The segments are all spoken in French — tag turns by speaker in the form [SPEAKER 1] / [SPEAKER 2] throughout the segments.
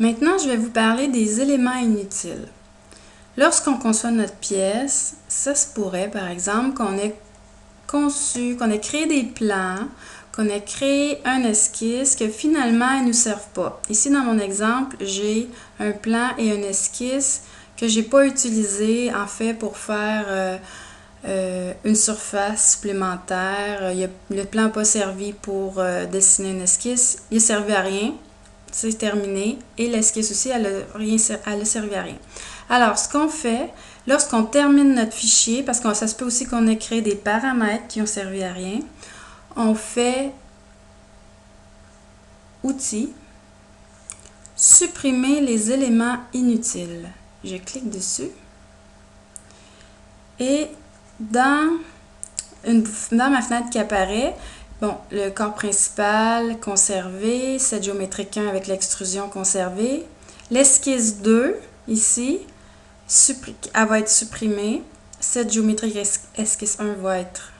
[SPEAKER 1] Maintenant, je vais vous parler des éléments inutiles. Lorsqu'on conçoit notre pièce, ça se pourrait, par exemple, qu'on ait créé des plans, qu'on ait créé un esquisse que finalement, ils ne nous servent pas. Ici, dans mon exemple, j'ai un plan et un esquisse que je n'ai pas utilisé, en fait, pour faire une surface supplémentaire. Le plan n'a pas servi pour dessiner une esquisse. Il n'a servi à rien. C'est terminé. Et l'esquisse aussi, elle n'a servi à rien. Alors, ce qu'on fait, lorsqu'on termine notre fichier, parce que ça se peut aussi qu'on ait créé des paramètres qui ont servi à rien, on fait Outils, supprimer les éléments inutiles. Je clique dessus. Et dans ma fenêtre qui apparaît, bon, le corps principal conservé, cette géométrique 1 avec l'extrusion conservée. L'esquisse 2, ici, elle va être supprimée. Cette géométrique esquisse 1 va être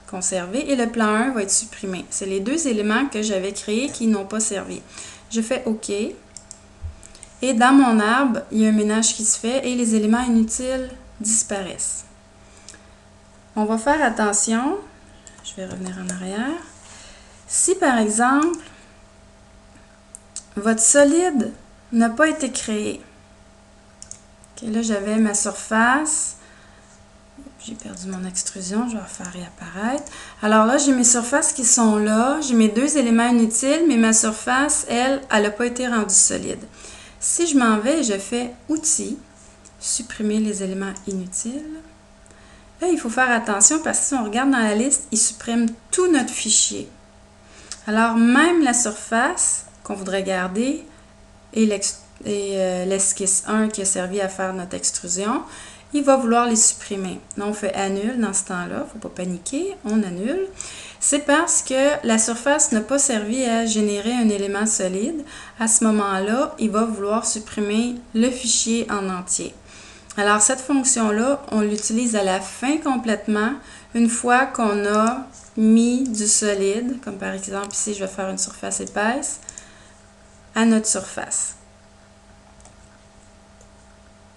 [SPEAKER 1] conservée et le plan 1 va être supprimé. C'est les deux éléments que j'avais créés qui n'ont pas servi. Je fais OK. Et dans mon arbre, il y a un ménage qui se fait et les éléments inutiles disparaissent. On va faire attention. Je vais revenir en arrière. Si par exemple, votre solide n'a pas été créé. Okay, là, j'avais ma surface. J'ai perdu mon extrusion, je vais refaire réapparaître. Alors là, j'ai mes surfaces qui sont là. J'ai mes deux éléments inutiles, mais ma surface, elle n'a pas été rendue solide. Si je m'en vais et je fais Outils, supprimer les éléments inutiles. Là, il faut faire attention parce que si on regarde dans la liste, il supprime tout notre fichier. Alors, même la surface qu'on voudrait garder et l'esquisse 1 qui a servi à faire notre extrusion, il va vouloir les supprimer. Donc, on fait Annule dans ce temps-là. Il ne faut pas paniquer. On annule. C'est parce que la surface n'a pas servi à générer un élément solide. À ce moment-là, il va vouloir supprimer le fichier en entier. Alors, cette fonction-là, on l'utilise à la fin complètement, une fois qu'on a mis du solide, comme par exemple ici, je vais faire une surface épaisse, à notre surface.